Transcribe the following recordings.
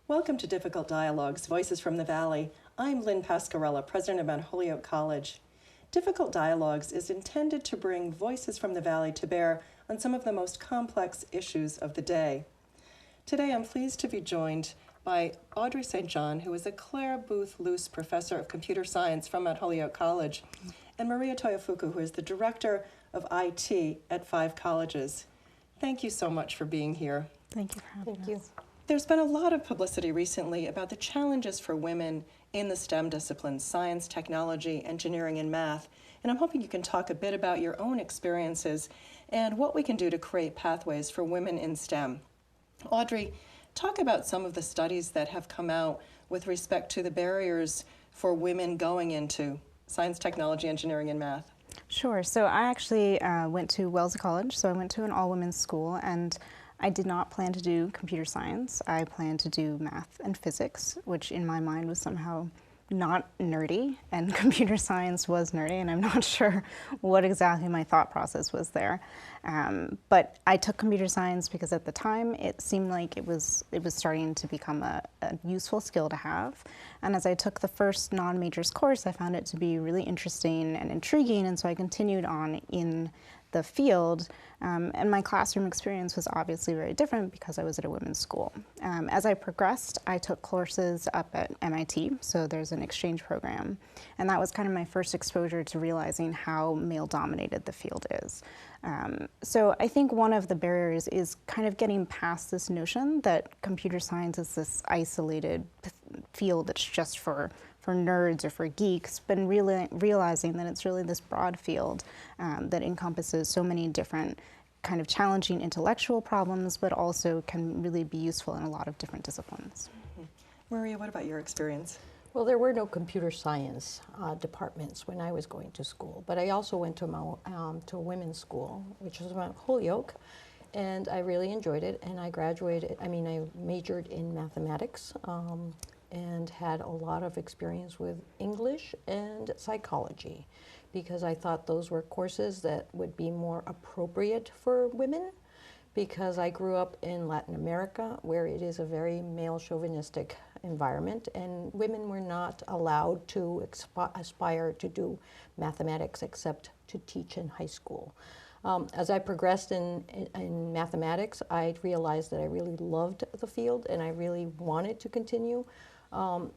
Welcome to Difficult Dialogues, Voices from the Valley. I'm Lynn Pasquerella, president of Holyoke College. Difficult Dialogues is intended to bring voices from the Valley to bear on some of the most complex issues of the day. Today I'm pleased to be joined by Audrey St. John, who is a Clare, Boothe, Luce Professor of Computer Science from at Holyoke College, and Maria Toyofuku, who is the Director of IT at 5 colleges. Thank you so much for being here. Thank you for having us. Thank you. There's been a lot of publicity recently about the challenges for women in the STEM disciplines, science, technology, engineering, and math. And I'm hoping you can talk a bit about your own experiences and what we can do to create pathways for women in STEM. Audrey, talk about some of the studies that have come out with respect to the barriers for women going into science, technology, engineering, and math. Sure. So I actually went to Wellesley College, so I went to an all-women's school, and I did not plan to do computer science. I planned to do math and physics, which in my mind was somehow not nerdy, and computer science was nerdy, and I'm not sure what exactly my thought process was there. But I took computer science because at the time it seemed like it was starting to become a useful skill to have. And as I took the first non-majors course, I found it to be really interesting and intriguing, and so I continued on in the field, and my classroom experience was obviously very different because I was at a women's school. As I progressed, I took courses up at MIT, so there's an exchange program, and that was kind of my first exposure to realizing how male-dominated the field is. So I think one of the barriers is kind of getting past this notion that computer science is this isolated field that's just for nerds or for geeks, but really realizing that it's really this broad field that encompasses so many different kind of challenging intellectual problems, but also can really be useful in a lot of different disciplines. Mm-hmm. Maria, what about your experience? Well, there were no computer science departments when I was going to school, but I also went to a women's school, which was around Holyoke, and I really enjoyed it, and I graduated, I majored in mathematics, and had a lot of experience with English and psychology because I thought those were courses that would be more appropriate for women because I grew up in Latin America where it is a very male chauvinistic environment and women were not allowed to aspire to do mathematics except to teach in high school. As I progressed in mathematics, I realized that I really loved the field and I really wanted to continue.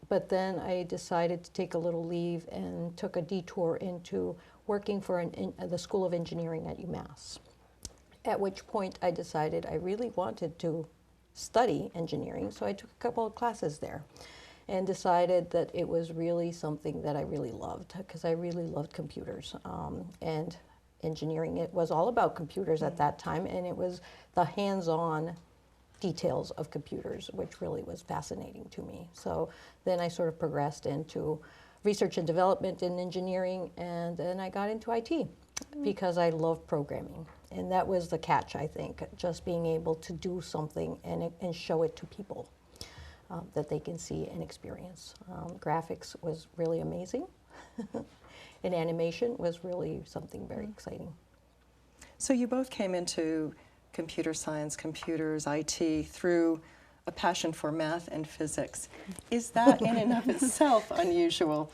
But then I decided to take a little leave and took a detour into working for the School of Engineering at UMass. At which point I decided I really wanted to study engineering, so I took a couple of classes there and decided that it was really something that I really loved because I really loved computers and engineering. It was all about computers at that time, and it was the hands-on details of computers, which really was fascinating to me. So then I sort of progressed into research and development in engineering, and then I got into IT because I love programming. And that was the catch, I think, just being able to do something and show it to people that they can see and experience. Graphics was really amazing, and animation was really something very exciting. So you both came into computer science, computers, IT, through a passion for math and physics. Is that in and of itself unusual?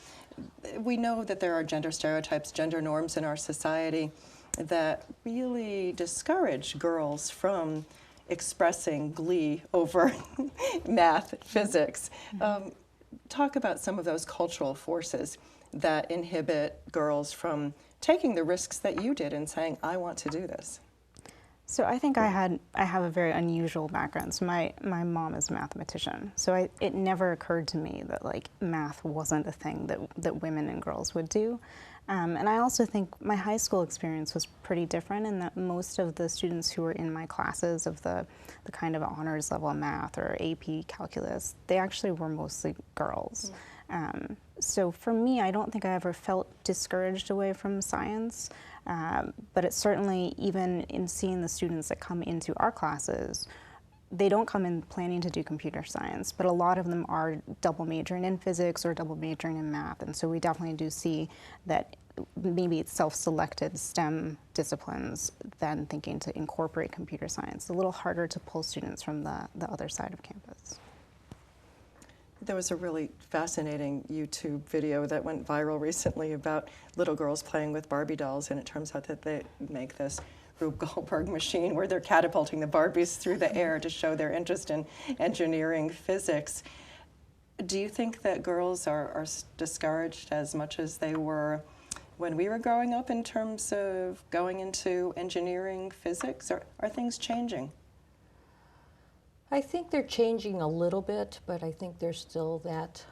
We know that there are gender stereotypes, gender norms in our society that really discourage girls from expressing glee over math, physics. Talk about some of those cultural forces that inhibit girls from taking the risks that you did and saying, I want to do this. So I think I have a very unusual background. So my mom is a mathematician. So it never occurred to me that like math wasn't a thing that women and girls would do. And I also think my high school experience was pretty different in that most of the students who were in my classes of the kind of honors level math or AP calculus, they actually were mostly girls. So for me, I don't think I ever felt discouraged away from science. But it's certainly, even in seeing the students that come into our classes, they don't come in planning to do computer science, but a lot of them are double majoring in physics or double majoring in math, and so we definitely do see that maybe it's self-selected STEM disciplines than thinking to incorporate computer science. It's a little harder to pull students from the other side of campus. There was a really fascinating YouTube video that went viral recently about little girls playing with Barbie dolls, and it turns out that they make this Rube Goldberg machine where they're catapulting the Barbies through the air to show their interest in engineering physics. Do you think that girls are discouraged as much as they were when we were growing up in terms of going into engineering physics? Are things changing? I think they're changing a little bit, but I think there's still that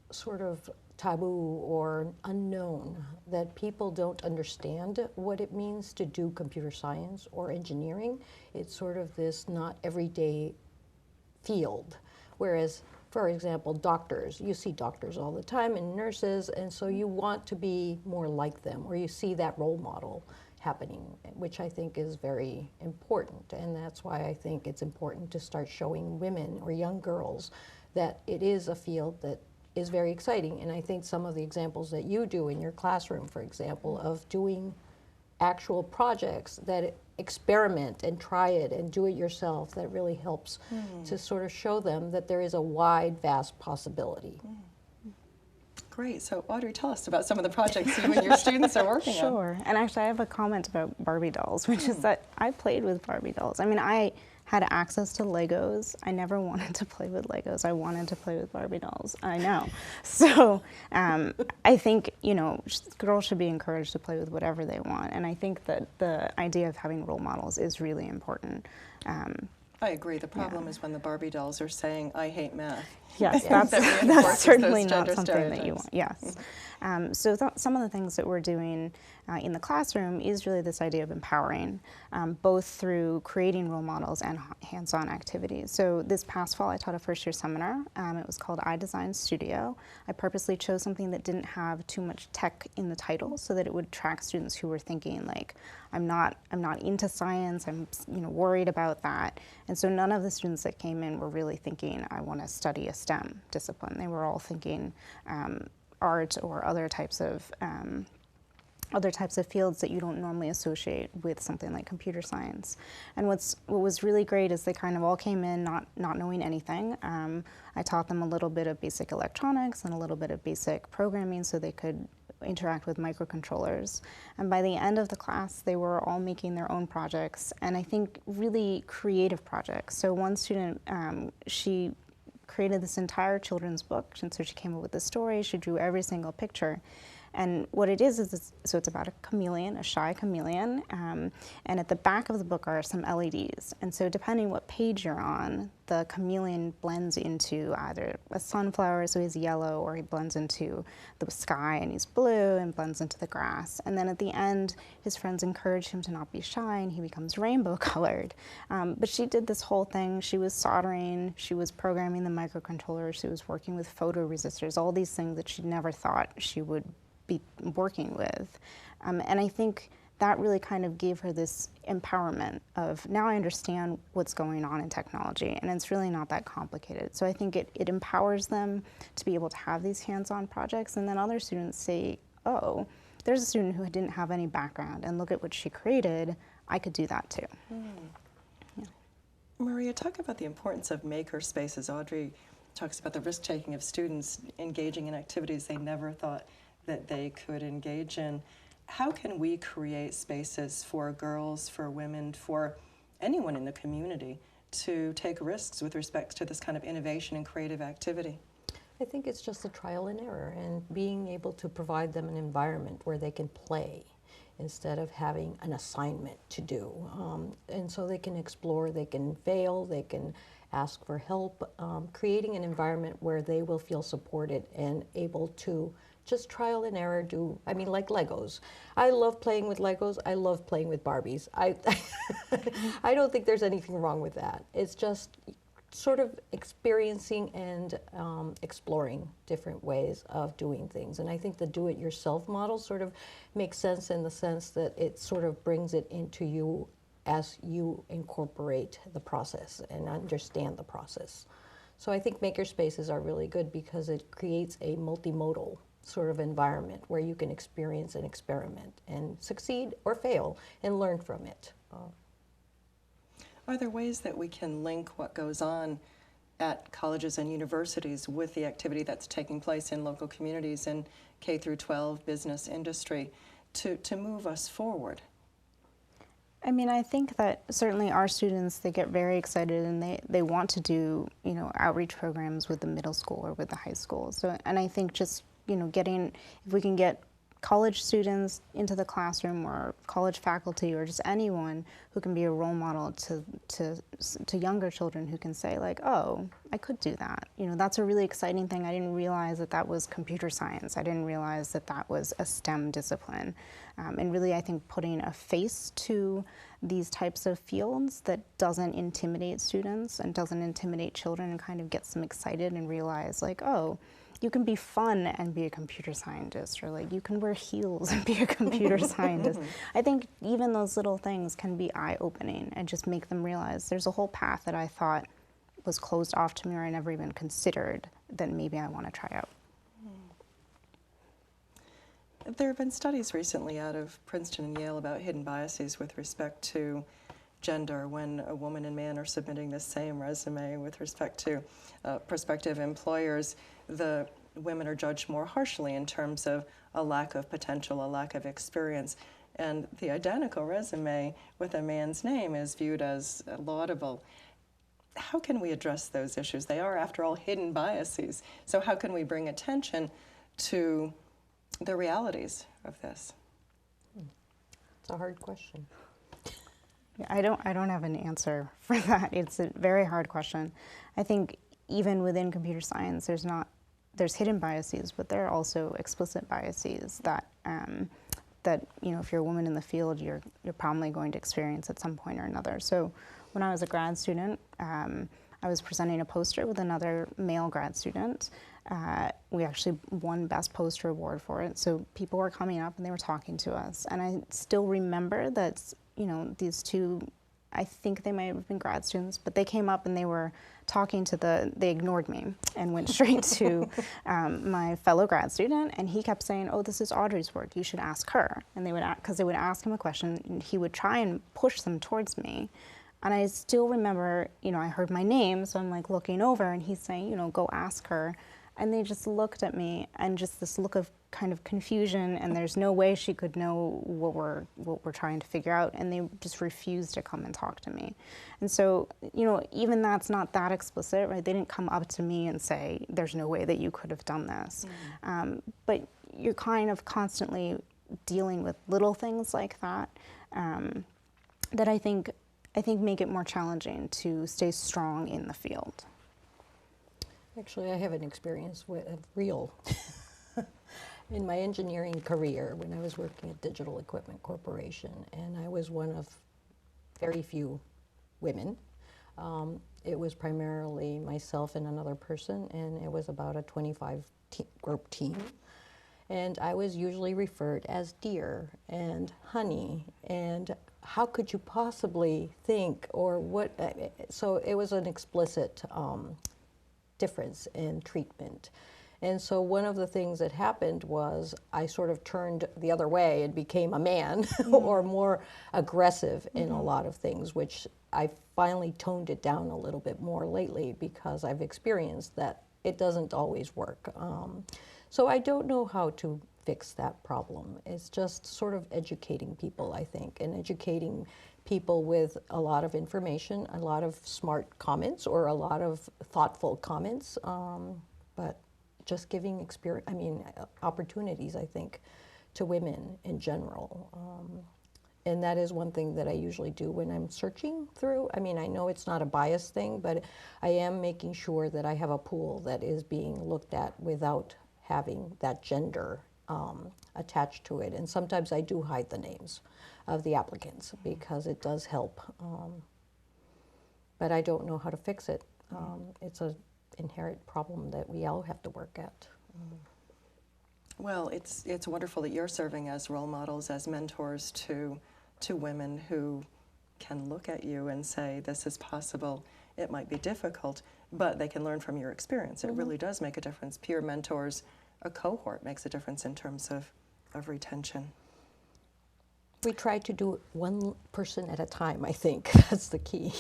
sort of taboo or unknown that people don't understand what it means to do computer science or engineering. It's sort of this not everyday field. Whereas, for example, doctors, you see doctors all the time and nurses, and so you want to be more like them, or you see that role model happening, which I think is very important. And that's why I think it's important to start showing women or young girls that it is a field that is very exciting. And I think some of the examples that you do in your classroom, for example, of doing actual projects that experiment and try it and do it yourself, that really helps to sort of show them that there is a wide, vast possibility. Great. So Audrey, tell us about some of the projects you and your students are working on. Sure. And actually, I have a comment about Barbie dolls, which is that I played with Barbie dolls. I mean, I had access to Legos. I never wanted to play with Legos. I wanted to play with Barbie dolls. I know. So I think, you know, girls should be encouraged to play with whatever they want. And I think that the idea of having role models is really important. I agree. The problem is when the Barbie dolls are saying, "I hate math." Yes, That that's reinforces certainly those not gender something that you stereotypes. want. Yes. So some of the things that we're doing in the classroom is really this idea of empowering, both through creating role models and hands-on activities. So this past fall, I taught a first-year seminar. It was called I Design Studio. I purposely chose something that didn't have too much tech in the title, so that it would attract students who were thinking like, I'm not into science. I'm worried about that. And so none of the students that came in were really thinking, I want to study a STEM discipline. They were all thinking art or other types of fields that you don't normally associate with something like computer science. And what was really great is they kind of all came in not knowing anything. I taught them a little bit of basic electronics and a little bit of basic programming so they could interact with microcontrollers. And by the end of the class, they were all making their own projects, and I think really creative projects. So one student, she created this entire children's book, and so she came up with the story. She drew every single picture. And what it is so it's about a chameleon, a shy chameleon, and at the back of the book are some LEDs. And so depending what page you're on, the chameleon blends into either a sunflower, so he's yellow, or he blends into the sky and he's blue, and blends into the grass. And then at the end, his friends encourage him to not be shy, and he becomes rainbow colored. But she did this whole thing. She was soldering, she was programming the microcontroller, she was working with photoresistors, all these things that she never thought she would be working with. And I think that really kind of gave her this empowerment of, now I understand what's going on in technology, and it's really not that complicated. So I think it empowers them to be able to have these hands-on projects, and then other students say, oh, there's a student who didn't have any background, and look at what she created, I could do that too. Yeah. Maria, talk about the importance of maker spaces. Audrey talks about the risk-taking of students engaging in activities they never thought that they could engage in. How can we create spaces for girls, for women, for anyone in the community to take risks with respect to this kind of innovation and creative activity? I think it's just a trial and error, and being able to provide them an environment where they can play instead of having an assignment to do. And so they can explore, they can fail, they can ask for help, creating an environment where they will feel supported and able to just trial and error, like Legos. I love playing with Legos. I love playing with Barbies. I don't think there's anything wrong with that. It's just sort of experiencing and exploring different ways of doing things. And I think the do-it-yourself model sort of makes sense in the sense that it sort of brings it into you as you incorporate the process and understand the process. So I think maker spaces are really good because it creates a multimodal sort of environment where you can experience and experiment and succeed or fail and learn from it. Are there ways that we can link what goes on at colleges and universities with the activity that's taking place in local communities in K through 12 business industry to move us forward? I mean, I think that certainly our students, they get very excited and they want to do, you know, outreach programs with the middle school or with the high school. So, and I think just, you know, if we can get college students into the classroom or college faculty or just anyone who can be a role model to younger children who can say like, oh, I could do that. You know, that's a really exciting thing. I didn't realize that that was computer science. I didn't realize that that was a STEM discipline. And really, I think putting a face to these types of fields that doesn't intimidate students and doesn't intimidate children and kind of gets them excited and realize like, oh, you can be fun and be a computer scientist, or like you can wear heels and be a computer scientist. I think even those little things can be eye-opening and just make them realize there's a whole path that I thought was closed off to me or I never even considered that maybe I want to try out. There have been studies recently out of Princeton and Yale about hidden biases with respect to gender when a woman and man are submitting the same resume with respect to prospective employers. The women are judged more harshly in terms of a lack of potential, a lack of experience. And the identical resume with a man's name is viewed as laudable. How can we address those issues? They are, after all, hidden biases. So how can we bring attention to the realities of this? It's a hard question. I don't have an answer for that. It's a very hard question. I think even within computer science, there's hidden biases, but there are also explicit biases that you know, if you're a woman in the field, you're probably going to experience at some point or another. So when I was a grad student, I was presenting a poster with another male grad student. We actually won Best Poster Award for it. So people were coming up and they were talking to us. And I still remember that, you know, these two, I think they might have been grad students, but they came up and they were talking to they ignored me and went straight to my fellow grad student, and he kept saying, oh, this is Audrey's work, you should ask her. And they would, because they would ask him a question, and he would try and push them towards me. And I still remember, you know, I heard my name, so I'm like looking over, and he's saying, you know, go ask her. And they just looked at me, and just this look of kind of confusion, and there's no way she could know what we're trying to figure out, and they just refused to come and talk to me. And so, you know, even that's not that explicit, right? They didn't come up to me and say, there's no way that you could have done this. But you're kind of constantly dealing with little things like that, that I think make it more challenging to stay strong in the field. Actually, I have an experience with real in my engineering career when I was working at Digital Equipment Corporation, and I was one of very few women. It was primarily myself and another person, and it was about a 25 group team. And I was usually referred as dear and honey, and how could you possibly think, or what? So it was an explicit difference in treatment. And so one of the things that happened was I sort of turned the other way and became a man or more aggressive in a lot of things, which I finally toned it down a little bit more lately because I've experienced that it doesn't always work. So I don't know how to fix that problem. It's just sort of educating people, I think, and educating people with a lot of information, a lot of smart comments, or a lot of thoughtful comments, but just giving opportunities, I think, to women in general. And that is one thing that I usually do when I'm searching through. I mean, I know it's not a bias thing, but I am making sure that I have a pool that is being looked at without having that gender attached to it. And sometimes I do hide the names of the applicants because it does help. But I don't know how to fix it. It's an inherent problem that we all have to work at. Well, it's wonderful that you're serving as role models, as mentors to women who can look at you and say, this is possible. It might be difficult, but they can learn from your experience. It really does make a difference. Peer mentors, a cohort makes a difference in terms of retention. We try to do one person at a time, I think. That's the key.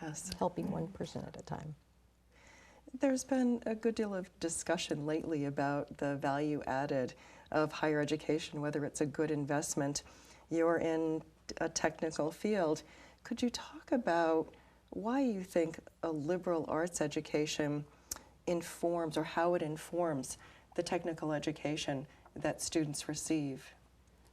Yes. Helping one person at a time. There's been a good deal of discussion lately about the value added of higher education, whether it's a good investment. You're in a technical field. Could you talk about why you think a liberal arts education informs, or how it informs, the technical education that students receive?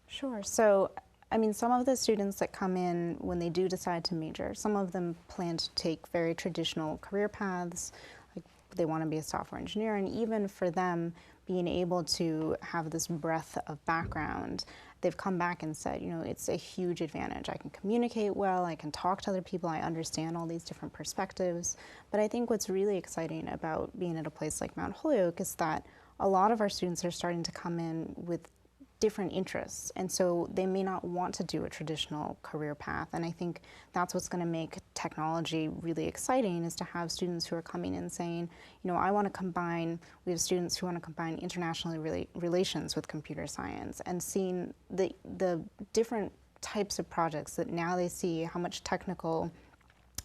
Sure. So, I mean, some of the students that come in when they do decide to major, some of them plan to take very traditional career paths, like they want to be a software engineer, and even for them, being able to have this breadth of background, they've come back and said, you know, it's a huge advantage. I can communicate well, I can talk to other people, I understand all these different perspectives. But I think what's really exciting about being at a place like Mount Holyoke is that a lot of our students are starting to come in with different interests, and so they may not want to do a traditional career path. And I think that's what's going to make technology really exciting, is to have students who are coming in saying, you know, I want to combine, we have students who want to combine international relations with computer science, and seeing the different types of projects that now they see how much technical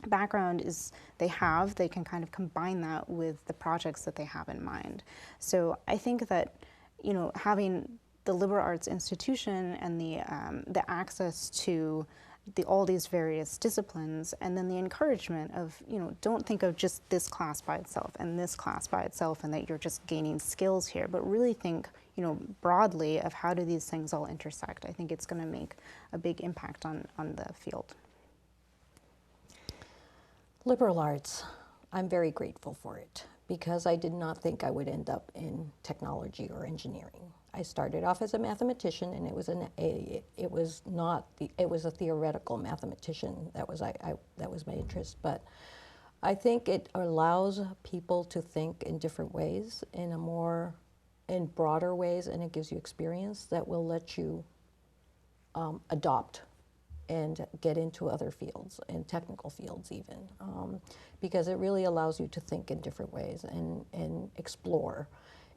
background is they have, they can kind of combine that with the projects that they have in mind. So I think that, you know, having the liberal arts institution and the access to all these various disciplines, and then the encouragement of, you know, don't think of just this class by itself and this class by itself and that you're just gaining skills here, but really think, you know, broadly of how do these things all intersect. I think it's going to make a big impact on the field. Liberal arts, I'm very grateful for it, because I did not think I would end up in technology or engineering. I started off as a mathematician, and it was a theoretical mathematician. That was my interest. But I think it allows people to think in different ways, in broader ways, and it gives you experience that will let you adopt and get into other fields, and technical fields even, because it really allows you to think in different ways and explore.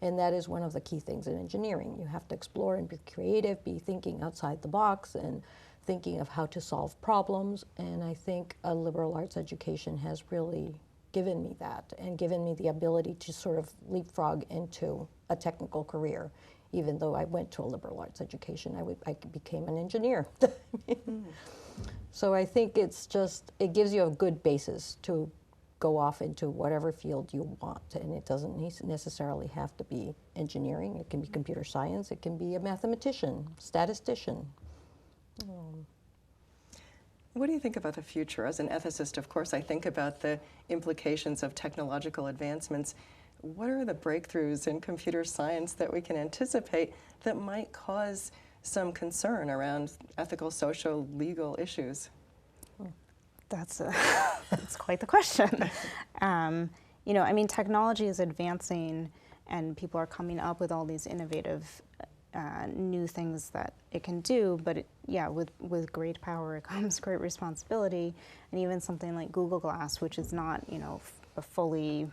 And that is one of the key things in engineering. You have to explore and be creative, be thinking outside the box, and thinking of how to solve problems. And I think a liberal arts education has really given me that, and given me the ability to sort of leapfrog into a technical career. Even though I went to a liberal arts education, I became an engineer. So I think it gives you a good basis to go off into whatever field you want, and it doesn't necessarily have to be engineering. It can be computer science, it can be a mathematician, statistician. What do you think about the future? As an ethicist, of course, I think about the implications of technological advancements. What are the breakthroughs in computer science that we can anticipate that might cause some concern around ethical, social, legal issues? That's quite the question. You know, I mean, technology is advancing, and people are coming up with all these innovative new things that it can do. But with great power comes great responsibility. And even something like Google Glass, which is not, you know, a fully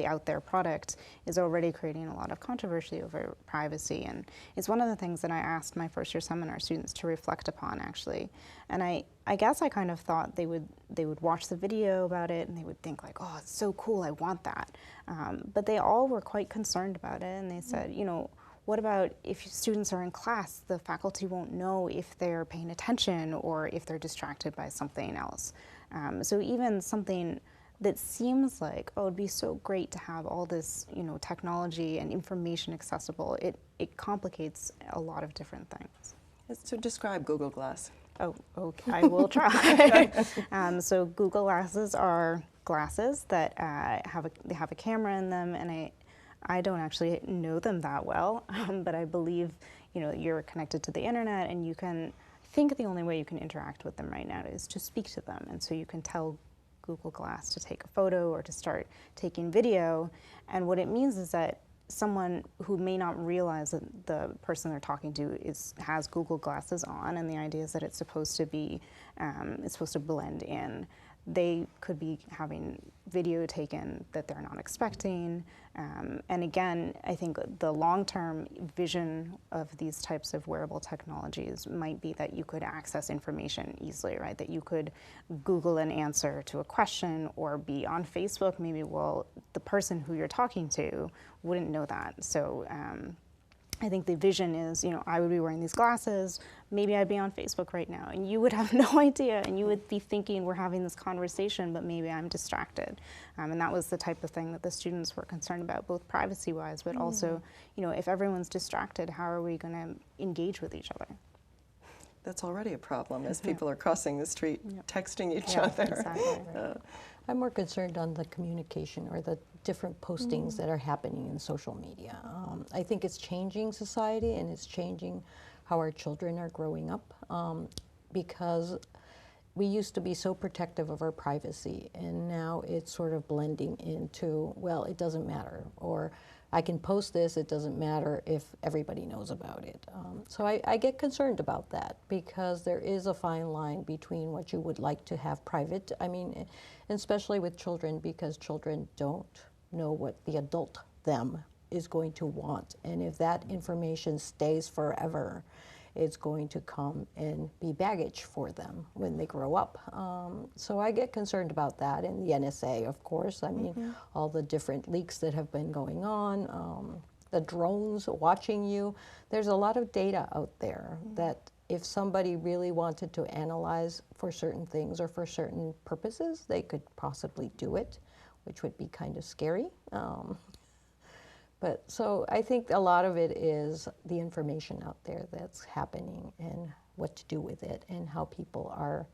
out there product, is already creating a lot of controversy over privacy. And it's one of the things that I asked my first year seminar students to reflect upon, actually. And I guess I kind of thought they would watch the video about it and they would think like, oh, it's so cool, I want that. But they all were quite concerned about it, and they said, you know, what about if students are in class, the faculty won't know if they're paying attention or if they're distracted by something else. So even something that seems like, oh, it'd be so great to have all this, you know, technology and information accessible, it complicates a lot of different things. So describe Google Glass. Oh, okay, I will try. So Google Glasses are glasses that have a camera in them, and I don't actually know them that well, but I believe, you know, you're connected to the internet, and you can, I think the only way you can interact with them right now is to speak to them, and so you can tell Google Glass to take a photo or to start taking video. And what it means is that someone who may not realize that the person they're talking to has Google Glasses on, and the idea is that it's supposed to blend in. They could be having video taken that they're not expecting. And again, I think the long-term vision of these types of wearable technologies might be that you could access information easily, right? That you could Google an answer to a question or be on Facebook. Maybe, well, the person who you're talking to wouldn't know that. So I think the vision is, I would be wearing these glasses, maybe I'd be on Facebook right now, and you would have no idea, and you would be thinking we're having this conversation, but maybe I'm distracted. And that was the type of thing that the students were concerned about, both privacy-wise, but also, if everyone's distracted, how are we going to engage with each other? That's already a problem as people are crossing the street, texting each Yeah, other. exactly. I'm more concerned on the communication or the different postings that are happening in social media. I think it's changing society and it's changing how our children are growing up because we used to be so protective of our privacy and now it's sort of blending into, well, it doesn't matter, or I can post this, it doesn't matter if everybody knows about it. So I get concerned about that because there is a fine line between what you would like to have private, especially with children, because children don't know what the adult them is going to want. And if that information stays forever, it's going to come and be baggage for them when they grow up. So I get concerned about that, and the NSA, of course. All the different leaks that have been going on, the drones watching you. There's a lot of data out there that if somebody really wanted to analyze for certain things or for certain purposes, they could possibly do it, which would be kind of scary. But so I think a lot of it is the information out there that's happening and what to do with it and how people are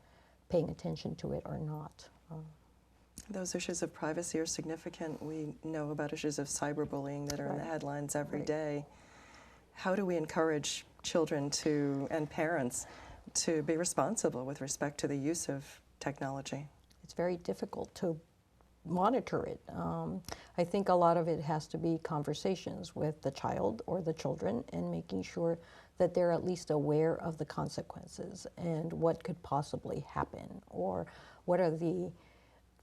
paying attention to it or not. Those issues of privacy are significant. We know about issues of cyberbullying that are in the headlines every day. How do we encourage children and parents to be responsible with respect to the use of technology? It's very difficult to monitor it. I think a lot of it has to be conversations with the child or the children and making sure that they're at least aware of the consequences and what could possibly happen or what are the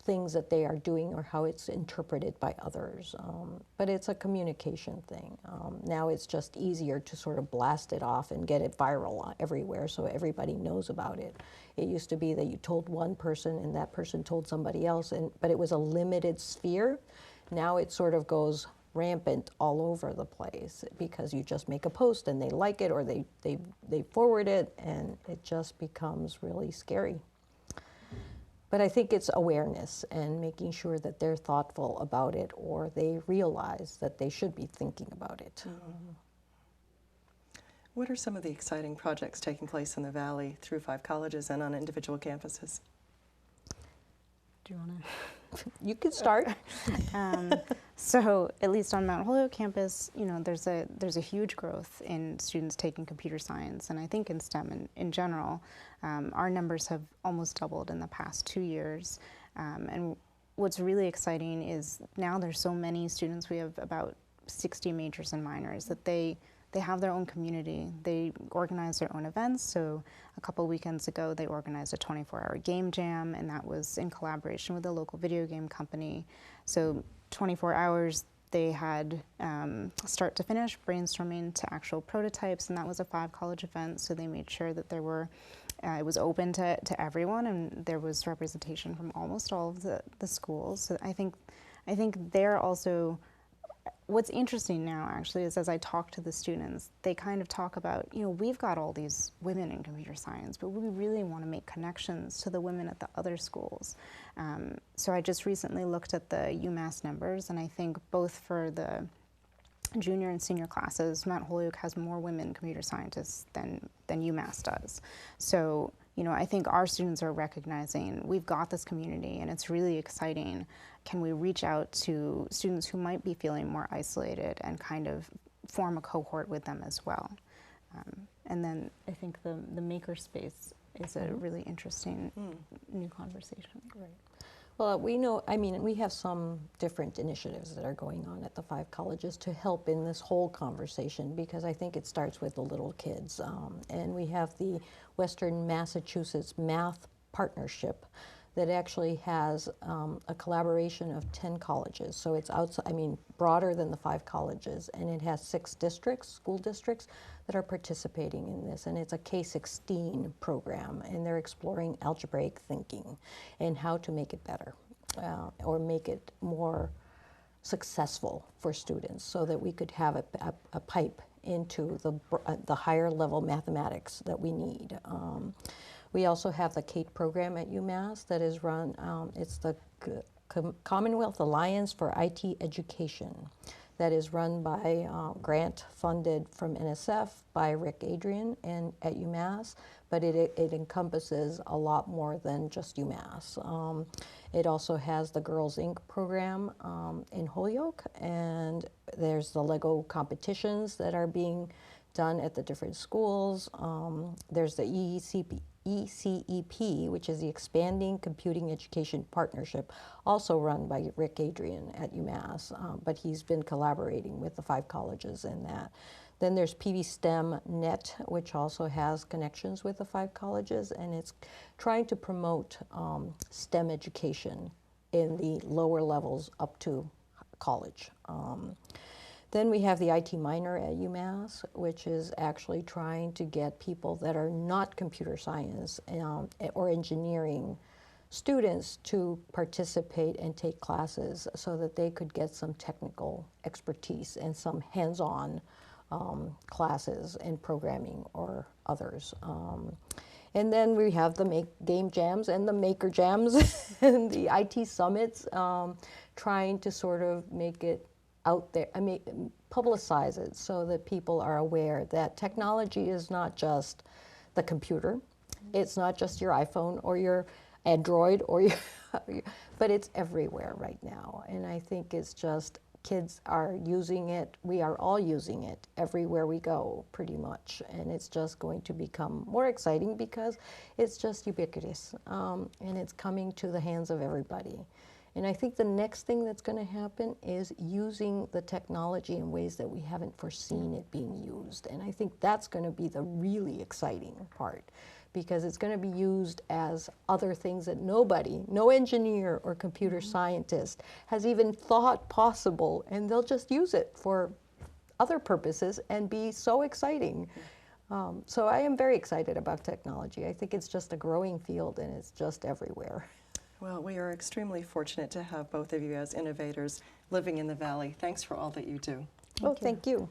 things that they are doing or how it's interpreted by others. But it's a communication thing. Now it's just easier to sort of blast it off and get it viral everywhere so everybody knows about it. It used to be that you told one person and that person told somebody else, but it was a limited sphere. Now it sort of goes rampant all over the place because you just make a post and they like it or they forward it and it just becomes really scary. But I think it's awareness and making sure that they're thoughtful about it or they realize that they should be thinking about it. What are some of the exciting projects taking place in the Valley through 5 colleges and on individual campuses? Do you want to? You can start. So at least on Mount Holyoke campus, there's a huge growth in students taking computer science, and I think in STEM in general. Our numbers have almost doubled in the past 2 years, and what's really exciting is now there's so many students. We have about 60 majors and minors that they have their own community. They organize their own events. So a couple weekends ago, they organized a 24-hour game jam, and that was in collaboration with a local video game company. So 24 hours, they had start to finish brainstorming to actual prototypes, and that was a 5-college event. So they made sure that there were, it was open to everyone, and there was representation from almost all of the schools. So I think they're also. What's interesting now, actually, is as I talk to the students, they kind of talk about, we've got all these women in computer science, but we really want to make connections to the women at the other schools. So I just recently looked at the UMass numbers, and I think both for the junior and senior classes, Mount Holyoke has more women computer scientists than UMass does. So, I think our students are recognizing we've got this community and it's really exciting. Can we reach out to students who might be feeling more isolated and kind of form a cohort with them as well? And then I think the makerspace is a really interesting new conversation. Right. Well, we know, we have some different initiatives that are going on at the 5 colleges to help in this whole conversation because I think it starts with the little kids. And we have the Western Massachusetts Math Partnership that actually has a collaboration of 10 colleges. So it's outside, I mean, broader than the 5 colleges, and it has 6 districts, school districts, that are participating in this. And it's a K-16 program, and they're exploring algebraic thinking and how to make it better or make it more successful for students, so that we could have a pipe into the higher level mathematics that we need. We also have the CATE program at UMass that is run, it's the Commonwealth Alliance for IT Education, that is run by grant funded from NSF by Rick Adrian and at UMass, but it encompasses a lot more than just UMass. It also has the Girls Inc. program in Holyoke, and there's the Lego competitions that are being done at the different schools. There's the ECEP, which is the Expanding Computing Education Partnership, also run by Rick Adrian at UMass, but he's been collaborating with the 5 colleges in that. Then there's PV Net, which also has connections with the 5 colleges, and it's trying to promote STEM education in the lower levels up to college. Then we have the IT minor at UMass, which is actually trying to get people that are not computer science or engineering students to participate and take classes so that they could get some technical expertise and some hands-on classes in programming or others. And then we have the game jams and the maker jams and the IT summits, trying to sort of make it out there, I mean, publicize it so that people are aware that technology is not just the computer, it's not just your iPhone or your Android or your, but it's everywhere right now. And I think it's just kids are using it, we are all using it everywhere we go pretty much, and it's just going to become more exciting because it's just ubiquitous, and it's coming to the hands of everybody. And I think the next thing that's going to happen is using the technology in ways that we haven't foreseen it being used. And I think that's going to be the really exciting part, because it's going to be used as other things that nobody, no engineer or computer scientist has even thought possible, and they'll just use it for other purposes and be so exciting. So I am very excited about technology. I think it's just a growing field, and it's just everywhere. Well, we are extremely fortunate to have both of you as innovators living in the Valley. Thanks for all that you do. Thank you.